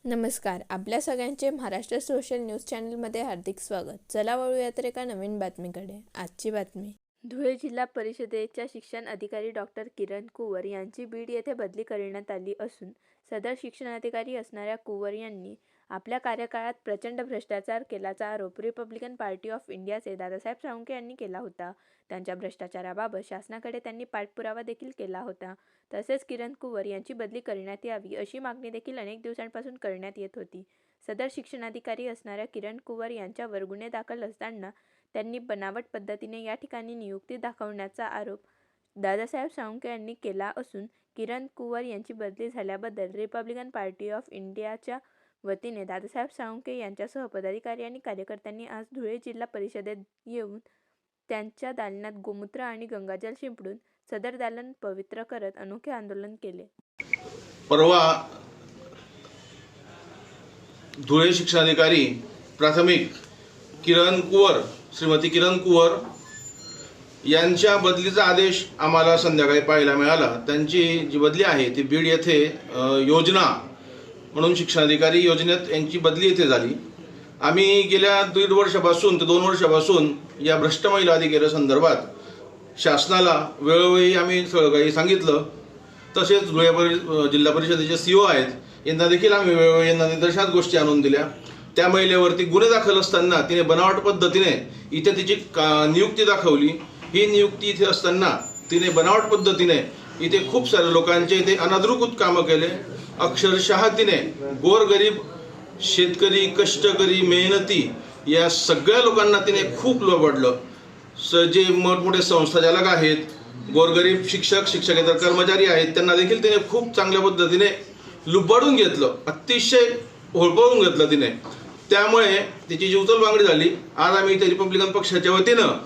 नमस्कार. आपल्या सगळ्यांचे महाराष्ट्र सोशल न्यूज चॅनलमध्ये हार्दिक स्वागत. चला वळूया तर एका नवीन बातमीकडे. आजची बातमी. धुळे जिल्हा परिषदेच्या शिक्षण अधिकारी डॉक्टर किरण कुवर यांची बीड येथे बदली करण्यात आली असून सदर शिक्षणाधिकारी असणाऱ्या कुवर यांनी आपल्या कार्यकाळात प्रचंड भ्रष्टाचार केल्याचा आरोप रिपब्लिकन पार्टी ऑफ इंडियाचे दादासाहेब साळुंखे यांनी केला होता. त्यांच्या भ्रष्टाचाराबाबत शासनाकडे त्यांनी पाठपुरावा देखील केला होता. तसेच किरण कुवर यांची बदली करण्यात यावी अशी मागणी देखील अनेक दिवसांपासून करण्यात येत होती. सदर शिक्षणाधिकारी असणाऱ्या किरण कुवर यांच्यावर गुन्हे दाखल असताना त्यांनी बनावट पद्धतीने या ठिकाणी नियुक्ती दाखवण्याचा आरोप दादासाहेब साळुंखे यांनी केला असून किरण कुवर यांची बदली झाल्याबद्दल रिपब्लिकन पार्टी ऑफ इंडियाच्या वतीने दादासाहेब साळुंखे यांच्यासह पदाधिकारी आणि कार्यकर्त्यांनी आज धुळे जिल्हा परिषदेत येऊन त्यांच्या दालनात गोमूत्र आणि गंगाजल शिंपडून सदर दालन पवित्र करत अनोखे आंदोलन केले. परवा धुळे शिक्षणाधिकारी प्राथमिक श्रीमती किरण कुवर यांच्या बदलीचा आदेश आम्हाला संध्याकाळी पाहायला मिळाला. त्यांची जी बदली आहे ती बीड येथे योजना म्हणून शिक्षणाधिकारी योजनेत यांची बदली येथे झाली. आम्ही गेल्या 1.5 वर्षापासून ते 2 वर्षापासून या भ्रष्ट महिला अधिकारी संदर्भात शासनाला वेळोवेळी आम्ही सगळं काही सांगितलं. तसेच धुळे जिल्हा परिषदेचे CEO आहेत यांना देखील आम्ही वेळोवेळी यांना निदर्शनात गोष्टी आणून दिल्या. त्या महिलेवरती गुन्हे दाखल असताना तिने बनावट पद्धतीने इथे तिची नियुक्ती दाखवली. ही नियुक्ती इथे असताना तिने बनावट पद्धतीने इथे खूप साऱ्या लोकांचे इथे अनधिकृत कामं केले. अक्षरशः तिने गोरगरीब शेतकरी, कष्टकरी, मेहनती या सगळ्या लोकांना तिने खूप लुबाडलं. जे मोठमोठे संस्थाचालक आहेत, गोरगरीब शिक्षकेतर कर्मचारी आहेत, त्यांना देखील तिने खूप चांगल्या पद्धतीने लुबाडून घेतलं, अतिशय होळपळून घेतलं तिने. त्यामुळे तिची जी उचलबांगडी झाली. आज आम्ही इथे रिपब्लिकन पक्षाच्या वतीनं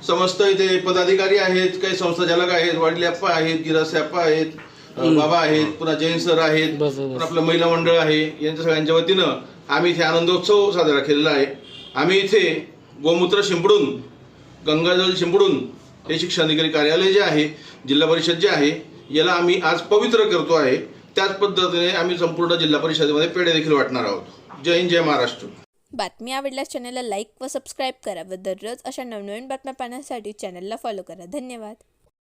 समस्त इथे पदाधिकारी आहेत, काही संस्थाचालक आहेत, वाडले अप्पा आहेत, गिरासे अप्पा आहेत, बाबा आहेत, पुन्हा जैन सर आहेत, पुन्हा आपलं महिला मंडळ आहे, यांच्या सगळ्यांच्या वतीनं आम्ही इथे आनंदोत्सव साजरा केलेला आहे. आम्ही इथे गोमूत्र शिंपडून, गंगाजल शिंपडून हे शिक्षणाधिकारी कार्यालय जे आहे, जिल्हा परिषद जे आहे, याला आम्ही आज पवित्र करतो आहे. त्याच पद्धतीने आम्ही संपूर्ण जिल्हा परिषदेमध्ये पेढे देखील वाटणार आहोत. जय हिंद, जय महाराष्ट्र. बातमी आवडल्यास चॅनलला लाईक व सबस्क्राईब करा व दररोज अशा नवनवीन बातम्या पाहण्यासाठी चॅनलला फॉलो करा. धन्यवाद.